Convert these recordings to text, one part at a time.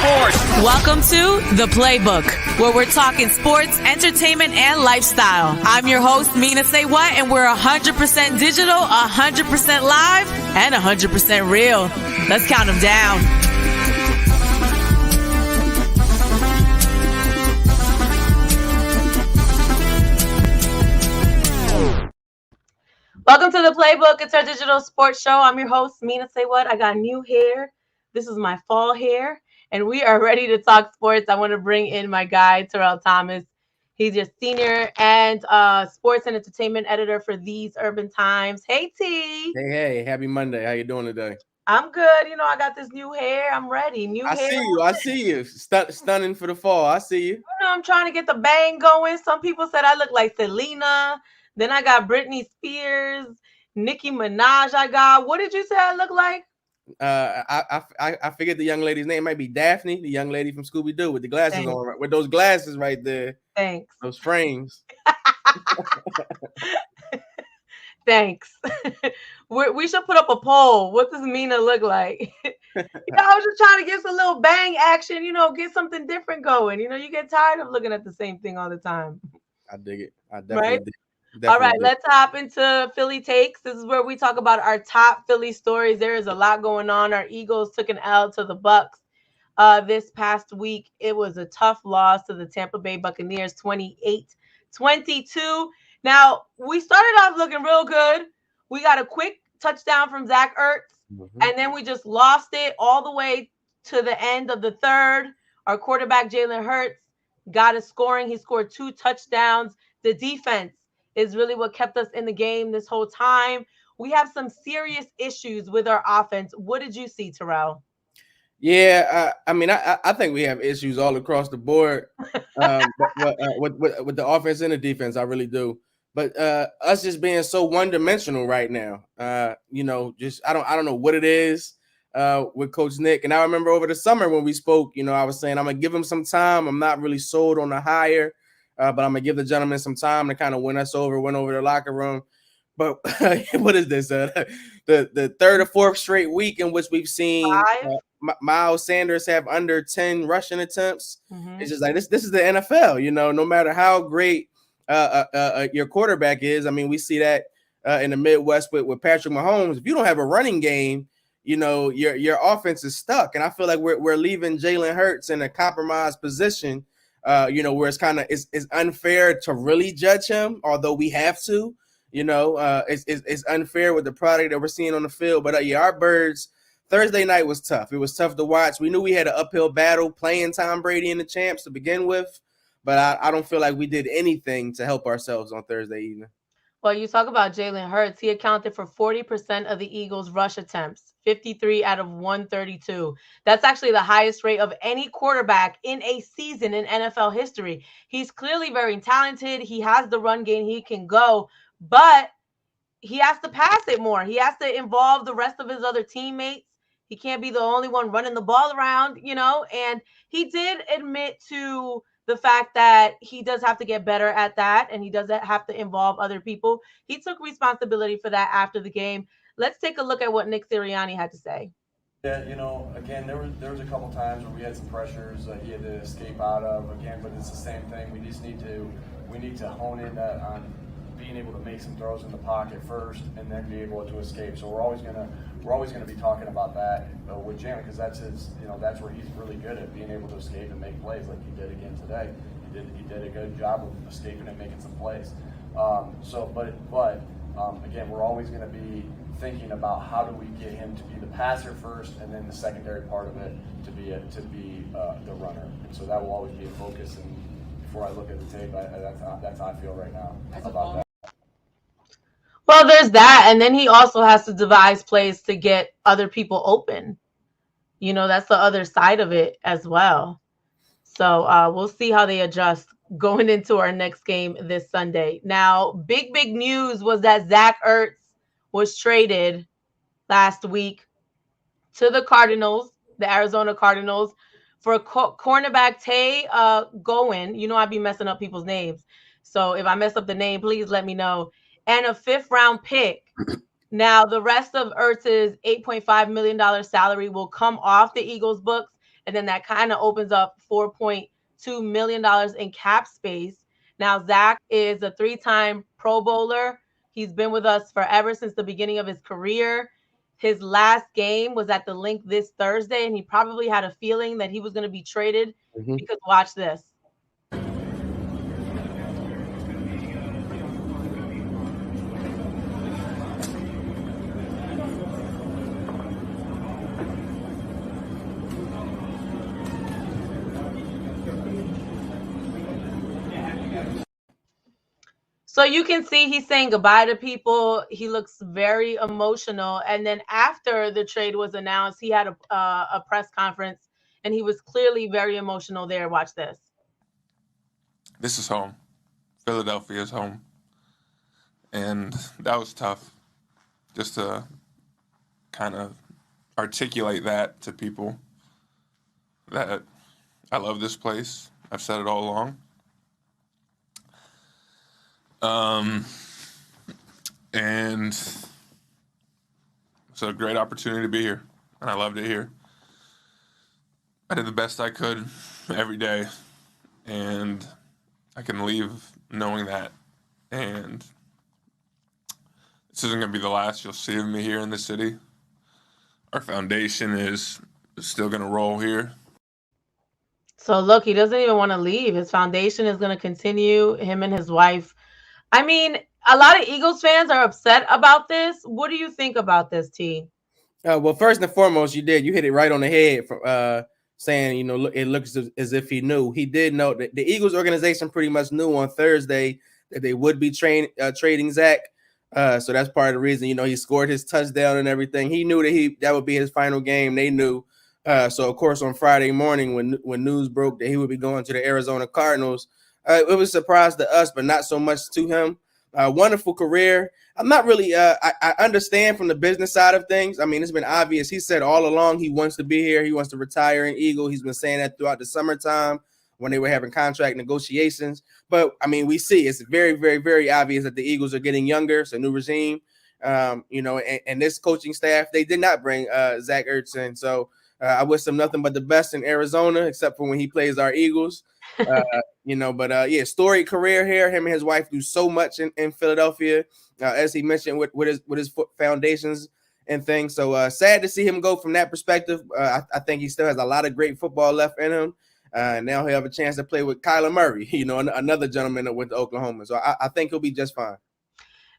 sports. Welcome to The Playbook, where we're talking sports, entertainment, and lifestyle. I'm your host, Mina SayWhat, and we're 100% digital, 100% live, and 100% real. Let's count them down. Welcome to The Playbook. It's our digital sports show. I'm your host, Mina SayWhat. I got new hair. This is my fall hair, and we are ready to talk sports. I want to bring in my guy, Terrell Thomas. He's your senior and sports and entertainment editor for These Urban Times. Hey, T. Hey, happy Monday. How you doing today? I'm good. You know, I got this new hair. I'm ready. I see you. Stunning for the fall. I see you. You know, I'm trying to get the bang going. Some people said I look like Selena. Then I got Britney Spears, Nicki Minaj. What did you say I look like? I forget the young lady's name. It might be Daphne, the young lady from Scooby-Doo with the glasses on, with those glasses right there. Thanks. Those frames. Thanks. We should put up a poll. What does Mina look like? I was just trying to get some little bang action, get something different going. You get tired of looking at the same thing all the time. I dig it. I definitely dig. All right, let's hop into Philly Takes. This is where we talk about our top Philly stories. There is a lot going on. Our Eagles took an L to the Bucks this past week. It was a tough loss to the Tampa Bay Buccaneers, 28-22. Now, we started off looking real good. We got a quick touchdown from Zach Ertz, and then we just lost it all the way to the end of the third. Our quarterback, Jalen Hurts, got us scoring. He scored 2 touchdowns. The defense is really what kept us in the game this whole time. We have some serious issues with our offense. What did you see, Terrell? Yeah, I think we have issues all across the board with the offense and the defense. I really do. But us just being so one-dimensional right now, I don't know what it is with Coach Nick. And I remember over the summer when we spoke, I was saying I'm gonna give him some time. I'm not really sold on the hire. But I'm going to give the gentleman some time to kind of win over the locker room. But what is this? The third or fourth straight week in which we've seen Miles Sanders have under 10 rushing attempts. It's just like this is the NFL, no matter how great your quarterback is. I mean, we see that in the Midwest with Patrick Mahomes. If you don't have a running game, your offense is stuck. And I feel like we're leaving Jalen Hurts in a compromised position. Where it's unfair to really judge him, although we have to, it's unfair with the product that we're seeing on the field. But our Birds, Thursday night was tough. It was tough to watch. We knew we had an uphill battle playing Tom Brady and the champs to begin with, but I don't feel like we did anything to help ourselves on Thursday evening. Well, you talk about Jalen Hurts. He accounted for 40% of the Eagles' rush attempts, 53 out of 132. That's actually the highest rate of any quarterback in a season in NFL history. He's clearly very talented. He has the run game. He can go, but he has to pass it more. He has to involve the rest of his other teammates. He can't be the only one running the ball around, and he did admit to the fact that he does have to get better at that, and he does have to involve other people. He took responsibility for that after the game. Let's take a look at what Nick Sirianni had to say. Yeah, again, there was a couple times where we had some pressures that he had to escape out of. Again, but it's the same thing. We need to hone in on being able to make some throws in the pocket first, and then be able to escape. So we're always gonna be talking about that with Jalen, because that's that's where he's really good at, being able to escape and make plays like he did again today. He did a good job of escaping and making some plays. Again, we're always going to be thinking about how do we get him to be the passer first, and then the secondary part of it to be the runner. And so that will always be a focus. And before I look at the tape, that's how I feel right now about that. Well, there's that, and then he also has to devise plays to get other people open. That's the other side of it as well. So we'll see how they adjust going into our next game this Sunday. Now, big news was that Zach Ertz was traded last week to the Arizona Cardinals, for cornerback Tay Gowan. I'd be messing up people's names. So if I mess up the name, please let me know. And a 5th-round pick. Now, the rest of Ertz's $8.5 million salary will come off the Eagles' books, And then that kind of opens up $4.2 million in cap space. Now, Zach is a 3-time Pro Bowler. He's been with us forever since the beginning of his career. His last game was at the Link this Thursday, and he probably had a feeling that he was going to be traded because watch this. So you can see he's saying goodbye to people. He looks very emotional. And then after the trade was announced, he had a press conference, and he was clearly very emotional there. Watch this. This is home. Philadelphia's home. And that was tough just to kind of articulate that to people, that I love this place. I've said it all along. And it's a great opportunity to be here, and I loved it here. I did the best I could every day, and I can leave knowing that. And this isn't going to be the last you'll see of me here in the city. Our foundation is still going to roll here. So look, he doesn't even want to leave. His foundation is going to continue, him and his wife. I mean, a lot of Eagles fans are upset about this. What do you think about this, T? Well, first and foremost, you hit it right on the head for saying, you know, it looks as if he knew. He did know that the Eagles organization pretty much knew on Thursday that they would be trading Zach. So that's part of the reason, you know, he scored his touchdown and everything. He knew that would be his final game. They knew. So of course on Friday morning when news broke that he would be going to the Arizona Cardinals, it was a surprise to us, but not so much to him. Wonderful career. I'm not really. I understand from the business side of things. I mean, it's been obvious. He said all along he wants to be here. He wants to retire in Eagle. He's been saying that throughout the summertime when they were having contract negotiations. But I mean, we see it's very, very, very obvious that the Eagles are getting younger. It's a new regime. You know, and this coaching staff, they did not bring Zach Ertz in. So I wish him nothing but the best in Arizona, except for when he plays our Eagles. You know, but yeah, storied career here. Him and his wife do so much in Philadelphia, as he mentioned with his foundations and things. So sad to see him go from that perspective. I think he still has a lot of great football left in him. Now he'll have a chance to play with Kyler Murray, you know, another gentleman that went to Oklahoma. So I think he'll be just fine.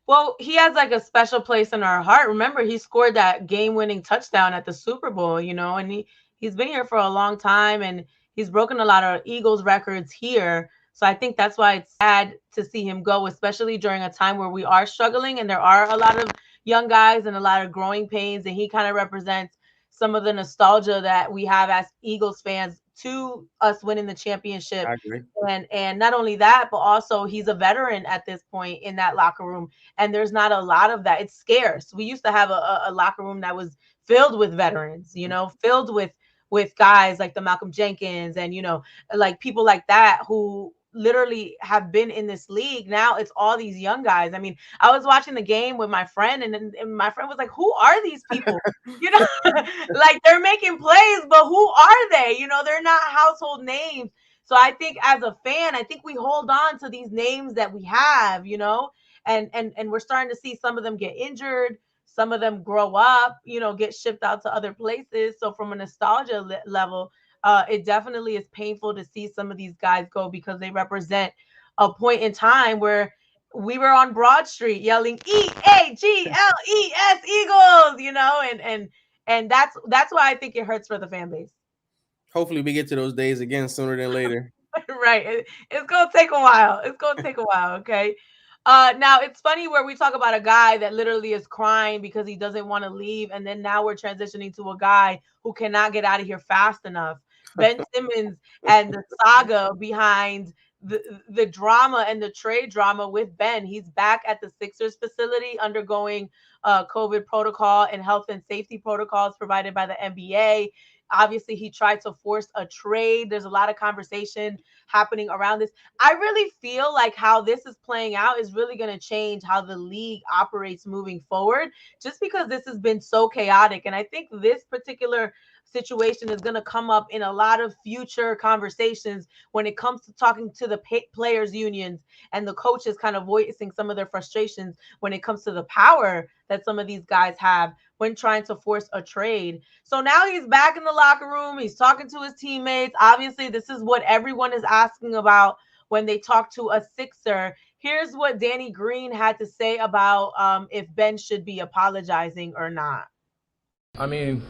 Well, he has like a special place in our heart. Remember, he scored that game-winning touchdown at the Super Bowl, you know, and he's been here for a long time, and he's broken a lot of Eagles records here. So I think that's why it's sad to see him go, especially during a time where we are struggling and there are a lot of young guys and a lot of growing pains. And he kind of represents some of the nostalgia that we have as Eagles fans to us winning the championship. I agree. And not only that, but also he's a veteran at this point in that locker room. And there's not a lot of that. It's scarce. We used to have a locker room that was filled with veterans, you know, filled with guys like the Malcolm Jenkins and, you know, like people like that who literally have been in this league. Now it's all these young guys. I mean, I was watching the game with my friend, and my friend was like, who are these people? You know, like they're making plays, but who are they? You know, they're not household names. So I think as a fan, I think we hold on to these names that we have, you know, and we're starting to see some of them get injured. Some of them grow up, you know, get shipped out to other places. So from a nostalgia level, it definitely is painful to see some of these guys go because they represent a point in time where we were on Broad Street yelling EAGLES Eagles, you know, and that's why I think it hurts for the fan base. Hopefully we get to those days again sooner than later. Right. It's going to take a while. Okay. Now it's funny where we talk about a guy that literally is crying because he doesn't want to leave. And then now we're transitioning to a guy who cannot get out of here fast enough. Ben Simmons and the saga behind the drama and the trade drama with Ben. He's back at the Sixers facility undergoing COVID protocol and health and safety protocols provided by the NBA. Obviously, he tried to force a trade. There's a lot of conversation happening around this. I really feel like how this is playing out is really going to change how the league operates moving forward, just because this has been so chaotic. And I think this particular situation is going to come up in a lot of future conversations when it comes to talking to the players unions and the coaches kind of voicing some of their frustrations when it comes to the power that some of these guys have when trying to force a trade. So now he's back in the locker room. He's talking to his teammates. Obviously, this is what everyone is asking about when they talk to a Sixer. Here's what Danny Green had to say about if Ben should be apologizing or not. I mean,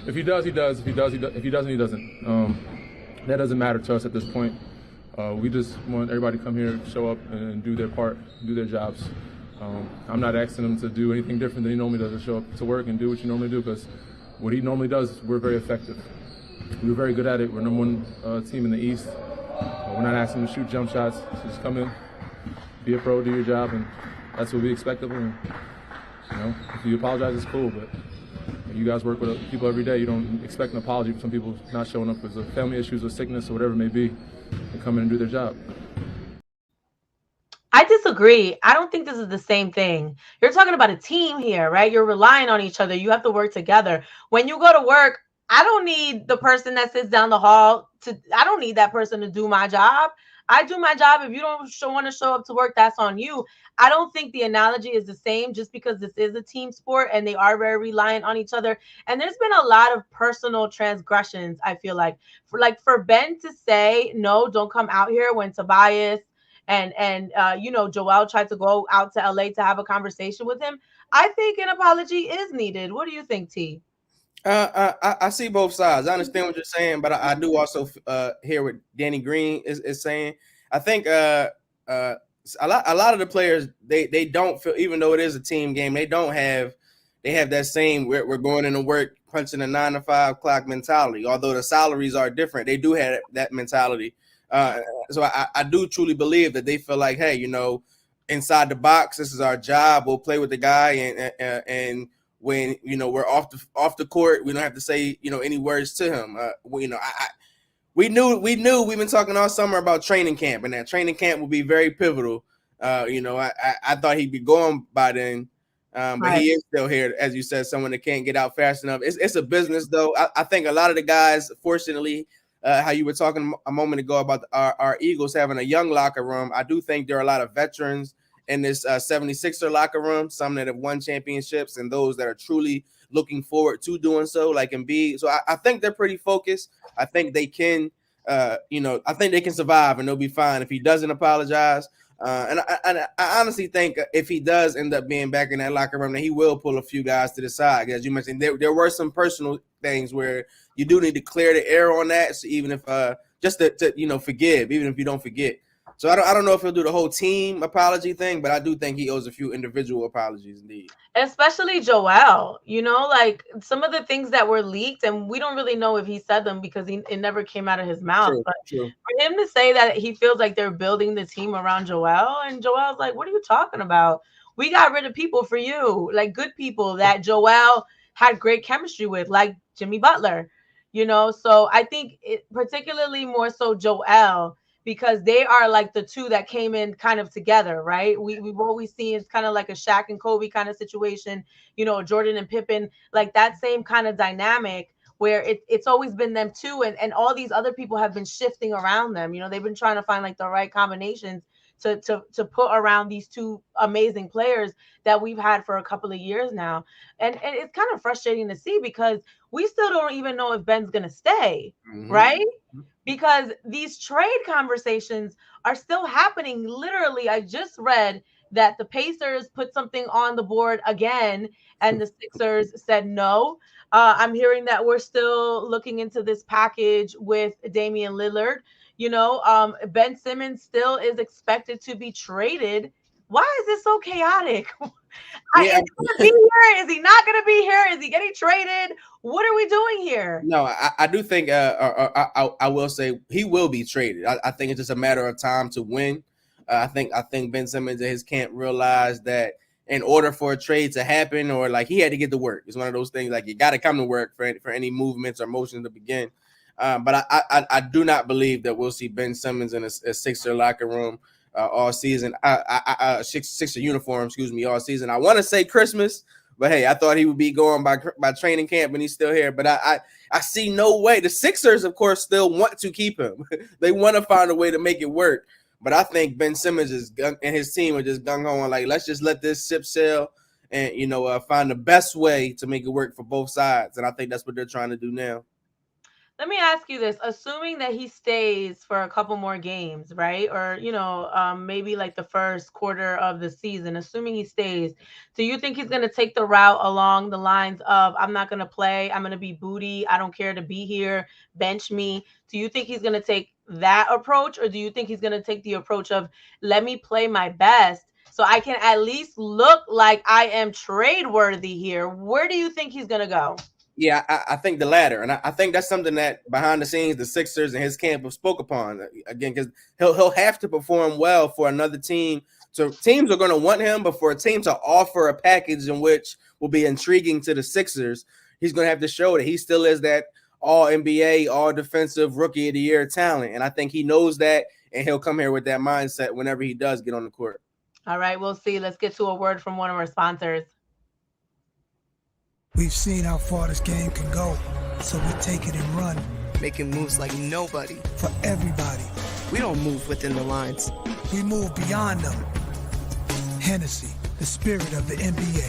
if he does, he does. If he doesn't, he doesn't. That doesn't matter to us at this point. We just want everybody to come here, show up, and do their part, do their jobs. I'm not asking him to do anything different than he normally does, to show up to work and do what you normally do, because what he normally does, we're very effective. We're very good at it. We're number one team in the East. We're not asking him to shoot jump shots. Just come in, be a pro, do your job, and that's what we expect of him. You know, if you apologize, it's cool, but you guys work with people every day. You don't expect an apology for some people not showing up because of family issues or sickness or whatever it may be, and come in and do their job. I disagree. I don't think this is the same thing. You're talking about a team here, right? You're relying on each other. You have to work together. When you go to work, I don't need the person that sits down the hall I don't need that person to do my job. I do my job. If you don't want to show up to work, that's on you. I don't think the analogy is the same just because this is a team sport and they are very reliant on each other. And there's been a lot of personal transgressions, I feel like. For Ben to say, no, don't come out here when Tobias and Joel tried to go out to LA to have a conversation with him, I think an apology is needed. What do you think, T? I see both sides. I understand what you're saying, but I do also hear what Danny Green is saying. I think a lot of the players they don't feel, even though it is a team game, they have that same we're going into work punching a 9 to 5 clock mentality. Although the salaries are different, they do have that mentality. So I do truly believe that they feel like, hey, inside the box, this is our job. We'll play with the guy, and when we're off the court, we don't have to say any words to him. We knew we've been talking all summer about training camp, and that training camp will be very pivotal. I thought he'd be going by then, but right. He is still here, as you said, someone that can't get out fast enough. It's a business, though. I think a lot of the guys, fortunately, how you were talking a moment ago about our Eagles having a young locker room, I do think there are a lot of veterans in this 76er locker room, some that have won championships and those that are truly looking forward to doing so, like Embiid. So I think they're pretty focused. I think they can, I think they can survive and they'll be fine if he doesn't apologize. And I honestly think if he does end up being back in that locker room, that he will pull a few guys to the side. As you mentioned, there were some personal things where you do need to clear the air on that. So even if just to forgive, even if you don't forget. So I don't know if he'll do the whole team apology thing, but I do think he owes a few individual apologies indeed. Especially Joel, like some of the things that were leaked, and we don't really know if he said them because it never came out of his mouth. True. For him to say that he feels like they're building the team around Joel, and Joel's like, what are you talking about? We got rid of people for you, like good people that Joel had great chemistry with, like Jimmy Butler, So I think particularly more so Joel, because they are like the two that came in kind of together, right? We've always seen it's kind of like a Shaq and Kobe kind of situation, Jordan and Pippen, like that same kind of dynamic where it's always been them two, and all these other people have been shifting around them. They've been trying to find like the right combinations to put around these two amazing players that we've had for a couple of years now. And it's kind of frustrating to see because we still don't even know if Ben's going to stay, right? Because these trade conversations are still happening. Literally, I just read that the Pacers put something on the board again, and the Sixers said no. I'm hearing that we're still looking into this package with Damian Lillard. Ben Simmons still is expected to be traded. Why is this so chaotic? Is he going to be here? Is he not going to be here? Is he getting traded? What are we doing here? No, I do think I will say he will be traded. I think it's just a matter of time to win. I think Ben Simmons and his camp realized that in order for a trade to happen, or like he had to get to work. It's one of those things like you got to come to work for any movements or motions to begin. But I do not believe that we'll see Ben Simmons in a Sixer locker room all season. Sixer uniform, all season. I want to say Christmas, But hey, I thought he would be going by training camp, and he's still here. But I see no way. The Sixers, of course, still want to keep him. They want to find a way to make it work. But I think Ben Simmons and his team are just gung ho on like, let's just let this ship sail and find the best way to make it work for both sides. And I think that's what they're trying to do now. Let me ask you this, assuming that he stays for a couple more games, right? Or, maybe like the first quarter of the season, assuming he stays, do you think he's going to take the route along the lines of, I'm not going to play, I'm going to be booty, I don't care to be here, bench me? Do you think he's going to take that approach, or do you think he's going to take the approach of, let me play my best so I can at least look like I am trade worthy here? Where do you think he's going to go? Yeah, I think the latter. And I think that's something that behind the scenes, the Sixers and his camp have spoke upon. Again, because he'll have to perform well for another team. So teams are going to want him, but for a team to offer a package in which will be intriguing to the Sixers, he's going to have to show that he still is that all-NBA, all-defensive rookie of the year talent. And I think he knows that, and he'll come here with that mindset whenever he does get on the court. All right, we'll see. Let's get to a word from one of our sponsors. We've seen how far this game can go, so we take it and run. Making moves like nobody. For everybody. We don't move within the lines. We move beyond them. Hennessy, the spirit of the NBA.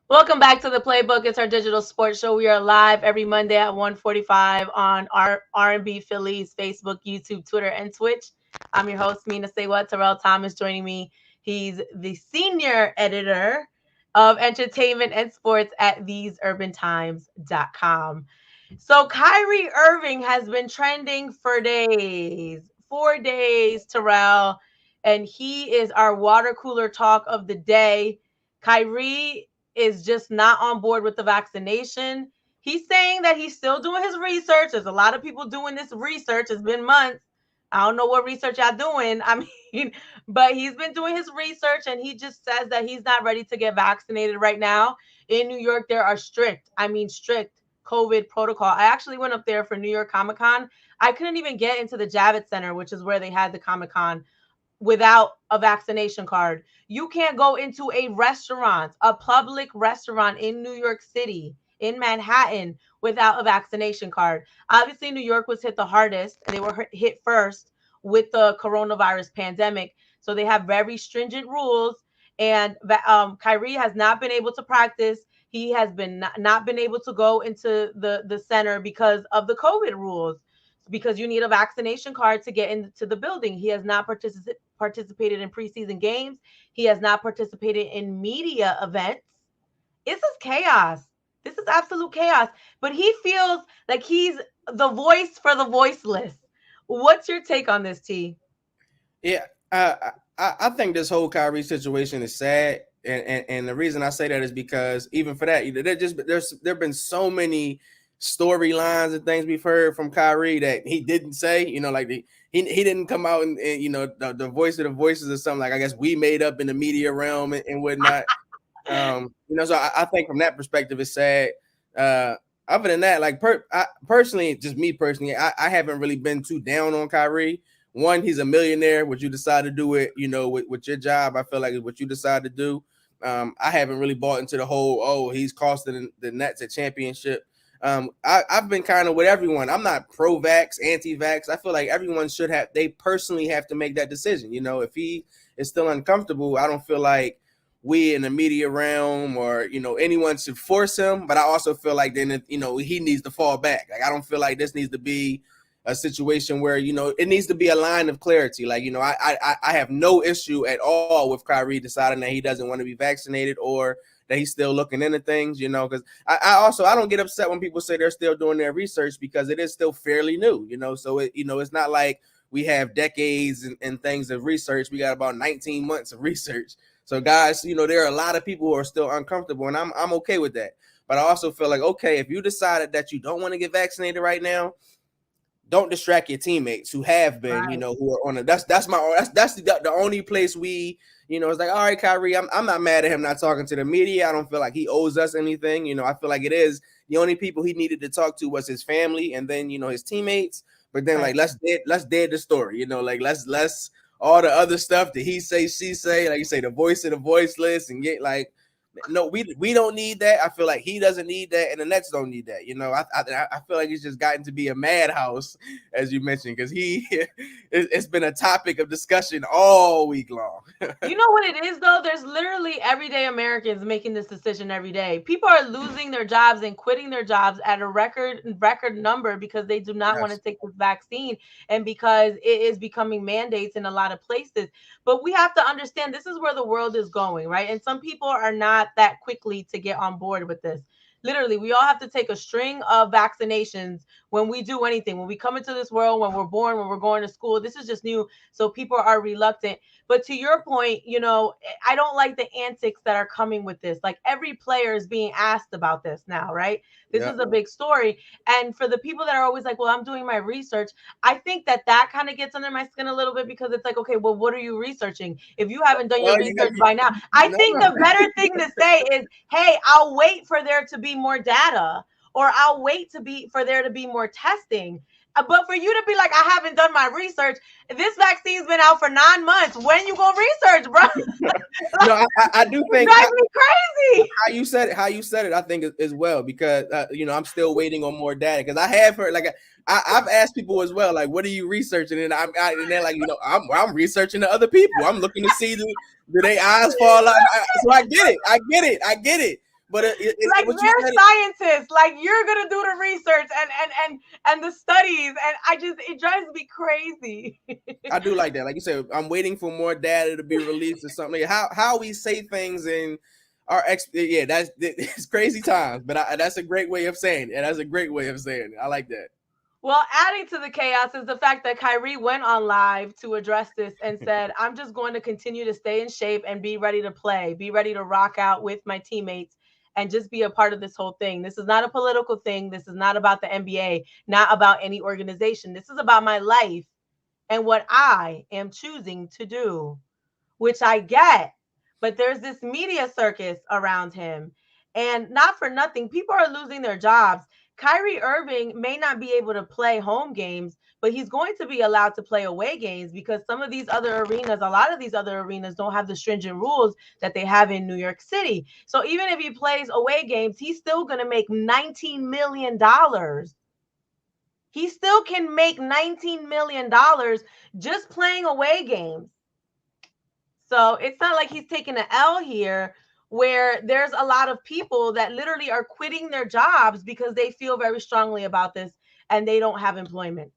Welcome back to the Playbook. It's our digital sports show. We are live every Monday at 1:45 on our R&B Phillies Facebook, YouTube, Twitter, and Twitch. I'm your host, Mina SayWhat. Terrell Thomas joining me. He's the senior editor of entertainment and sports at TheseUrbanTimes.com. So Kyrie Irving has been trending for days, 4 days, Terrell, and he is our water cooler talk of the day. Kyrie is just not on board with the vaccination. He's saying that he's still doing his research. There's a lot of people doing this research. It's been months. I don't know what research y'all doing. But he's been doing his research, and he just says that he's not ready to get vaccinated right now. In New York, there are strict COVID protocol. I actually went up there for New York Comic-Con. I couldn't even get into the Javits Center, which is where they had the Comic-Con, without a vaccination card. You can't go into a restaurant, a public restaurant in New York City, in Manhattan, without a vaccination card. Obviously, New York was hit the hardest. They were hit first with the coronavirus pandemic. So they have very stringent rules. And Kyrie has not been able to practice. He has been not been able to go into the center because of the COVID rules, because you need a vaccination card to get into the building. He has not participated in preseason games. He has not participated in media events. This is chaos. This is absolute chaos. But he feels like he's the voice for the voiceless. What's your take on this, T? Yeah, I think this whole Kyrie situation is sad. And the reason I say that is because even for that, there've been so many storylines and things we've heard from Kyrie that he didn't say, he didn't come out and the voice of the voices or something, like I guess we made up in the media realm and whatnot. So I think from that perspective, it's sad. Other than that, like personally, I haven't really been too down on Kyrie. One, he's a millionaire. What you decide to do it, with your job, I feel like it's what you decide to do. I haven't really bought into the whole, he's costing the Nets a championship. I've been kind of with everyone. I'm not pro-vax, anti-vax. I feel like everyone they personally have to make that decision. If he is still uncomfortable, I don't feel like we in the media realm or, anyone should force him. But I also feel like then, he needs to fall back. Like, I don't feel like this needs to be a situation where, it needs to be a line of clarity. Like, I have no issue at all with Kyrie deciding that he doesn't want to be vaccinated or that he's still looking into things, because I don't get upset when people say they're still doing their research because it is still fairly new, so it's not like we have decades and things of research. We got about 19 months of research. So guys, there are a lot of people who are still uncomfortable, and I'm okay with that. But I also feel like, okay, if you decided that you don't want to get vaccinated right now, don't distract your teammates who have been, right, who are on it. That's the only place we, it's like, all right, Kyrie, I'm not mad at him not talking to the media. I don't feel like he owes us anything. I feel like it is the only people he needed to talk to was his family and then, his teammates. But then, like, let's dead the story, let's all the other stuff, the he say, she say, like you say, the voice of the voiceless, and get like, no, we don't need that. I feel like he doesn't need that, and the Nets don't need that. You know, I feel like it's just gotten to be a madhouse, as you mentioned, because it's been a topic of discussion all week long. You know what it is, though? There's literally everyday Americans making this decision every day. People are losing their jobs and quitting their jobs at a record number because they do not want to take this vaccine, and because it is becoming mandates in a lot of places. But we have to understand this is where the world is going, right? And some people are not that quickly to get on board with this. Literally, we all have to take a string of vaccinations when we do anything. When we come into this world, when we're born, when we're going to school, this is just new. So people are reluctant. But to your point, you know, I don't like the antics that are coming with this. Like every player is being asked about this now, right? This is a big story. And for the people that are always like, well, I'm doing my research, I think that kind of gets under my skin a little bit, because it's like, okay, well, what are you researching? If you haven't done your research by now, I think the better thing to say is, hey, I'll wait for there to be more data, or I'll wait for there to be more testing. But for you to be like, I haven't done my research. This vaccine's been out for 9 months. When you gonna research, bro? No, I do think drives me crazy. How you said it, I think as well, because you know, I'm still waiting on more data, because I have heard, like, I've asked people as well, like, what are you researching? And and they're like, you know, I'm researching the other people. I'm looking to see do their eyes fall out. So I get it. But like they're scientists, like you're gonna do the research and the studies, and it drives me crazy. I do like that. Like you said, I'm waiting for more data to be released or something. How we say things in our it's crazy times. But that's a great way of saying it. That's a great way of saying it. I like that. Well, adding to the chaos is the fact that Kyrie went on live to address this and said, I'm just going to continue to stay in shape and be ready to play, be ready to rock out with my teammates, and just be a part of this whole thing. This is not a political thing. This is not about the NBA, not about any organization. This is about my life and what I am choosing to do, which I get. But there's this media circus around him. And not for nothing, people are losing their jobs. Kyrie Irving may not be able to play home games, but he's going to be allowed to play away games, because a lot of these other arenas don't have the stringent rules that they have in New York City. So even if he plays away games, he's still going to make $19 million. He still can make $19 million just playing away games. So it's not like he's taking an L here, where there's a lot of people that literally are quitting their jobs because they feel very strongly about this and they don't have employment.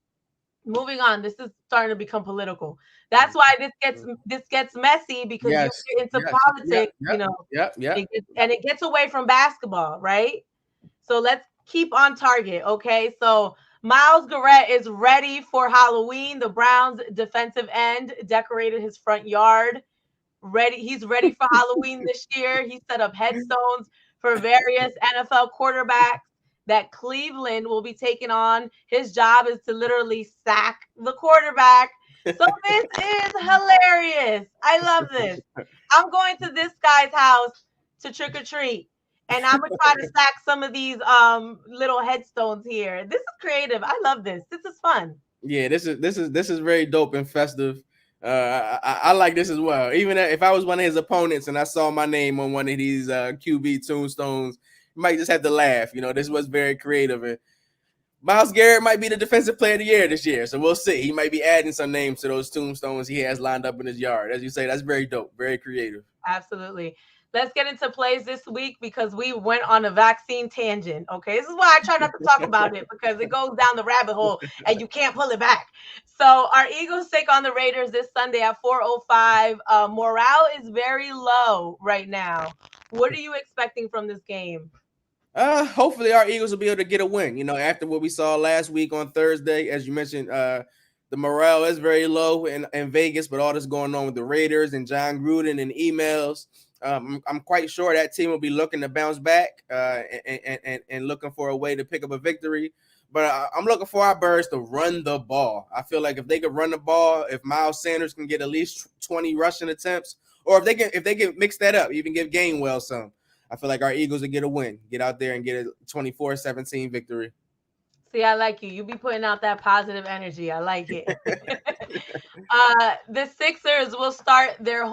Moving on, this is starting to become political. That's why this gets messy, because you get into politics, you know. It gets away from basketball, right? So let's keep on target, okay? So Myles Garrett is ready for Halloween. The Browns defensive end decorated his front yard. He's ready for Halloween this year. He set up headstones for various NFL quarterbacks that Cleveland will be taking on. His job is to literally sack the quarterback. So this is hilarious. I love this. I'm going to this guy's house to trick or treat, and I'm gonna try to sack some of these little headstones here. This is creative. I love this. This is fun. Yeah, this is very dope and festive. I like this as well. Even if I was one of his opponents and I saw my name on one of these QB tombstones, you might just have to laugh. You know, this was very creative. And Myles Garrett might be the defensive player of the year this year, so we'll see. He might be adding some names to those tombstones he has lined up in his yard. As you say, that's very dope, very creative. Absolutely. Let's get into plays this week, because we went on a vaccine tangent. Okay, this is why I try not to talk about it, because it goes down the rabbit hole and you can't pull it back. So our Eagles take on the Raiders this Sunday at 4:05. Morale is very low right now. What are you expecting from this game? Hopefully our Eagles will be able to get a win. You know, after what we saw last week on Thursday, as you mentioned, the morale is very low in Vegas, but all this going on with the Raiders and John Gruden and emails. I'm quite sure that team will be looking to bounce back and looking for a way to pick up a victory. But I'm looking for our Birds to run the ball. I feel like if they could run the ball, if Miles Sanders can get at least 20 rushing attempts, or if they can mix that up, even give Gainwell some, I feel like our Eagles will get a win, get out there and get a 24-17 victory. See, I like you. You be putting out that positive energy. I like it. The Sixers will start their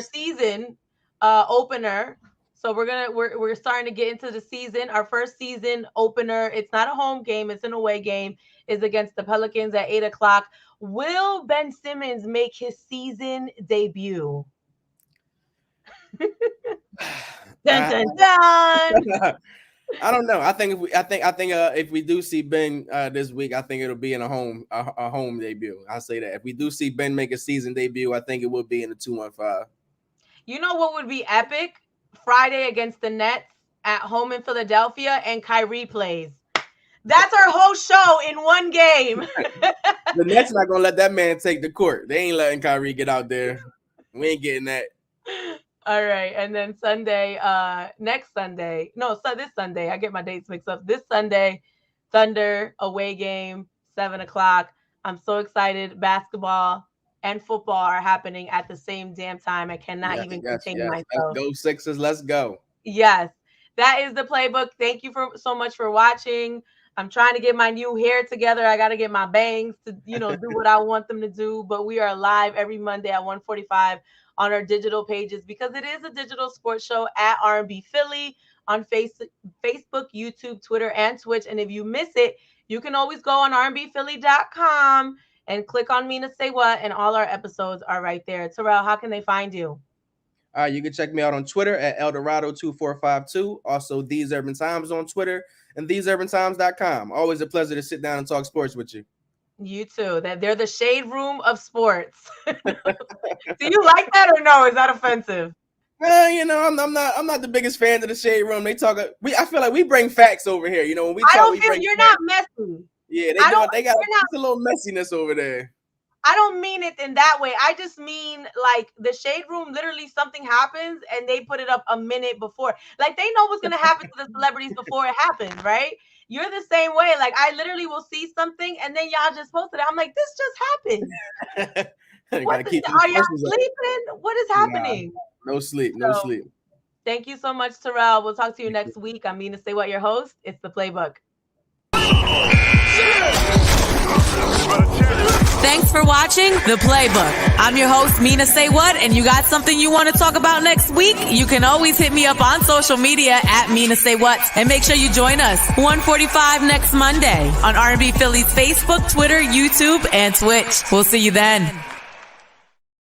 season opener. So we're starting to get into the season. Our first season opener. It's not a home game. It's an away game. Is against the Pelicans at 8:00. Will Ben Simmons make his season debut? Dun, dun, dun. I don't know. I think if we do see Ben this week, I think it'll be in a home debut. I'll say that. If we do see Ben make a season debut, I think it will be in the 2-1-5. You know what would be epic? Friday against the Nets at home in Philadelphia, and Kyrie plays. That's our whole show in one game. The Nets not gonna let that man take the court. They ain't letting Kyrie get out there. We ain't getting that. All right, and then Sunday, this Sunday, I get my dates mixed up. This Sunday, Thunder away game, 7:00. I'm so excited. Basketball and football are happening at the same damn time. I cannot contain myself. Let's go Sixers. Let's go. Yes, that is the playbook. Thank you so much for watching. I'm trying to get my new hair together. I got to get my bangs to, do what I want them to do. But we are live every Monday at 1:45 on our digital pages, because it is a digital sports show at R&B Philly on Facebook, YouTube, Twitter, and Twitch. And if you miss it, you can always go on rnbphilly.com and click on Mina SayWhat, and all our episodes are right there. Terrell, how can they find you? You can check me out on Twitter at Eldorado2452. Also, These Urban Times on Twitter and TheseUrbanTimes.com. Always a pleasure to sit down and talk sports with you. You too. That they're the shade room of sports. Do you like that or no? Is that offensive? I'm not the biggest fan of the shade room. They talk. I feel like we bring facts over here. When we talk, I don't feel you're not messy. Yeah, they got a little messiness over there. I don't mean it in that way. I just mean like the shade room, literally something happens and they put it up a minute before. Like they know what's going to happen to the celebrities before it happens, right? You're the same way. Like I literally will see something and then y'all just posted it. I'm like, this just happened. Are y'all sleeping? What is happening? Nah, no sleep. Thank you so much, Terrell. We'll talk to you next week. I'm Mina SayWhat, your host. It's the Playbook. Thanks for watching The Playbook. I'm your host, Mina SayWhat, and you got something you want to talk about next week? You can always hit me up on social media at Mina SayWhat, and make sure you join us 1:45 next Monday on R&B Philly's Facebook, Twitter, YouTube, and Twitch. We'll see you then.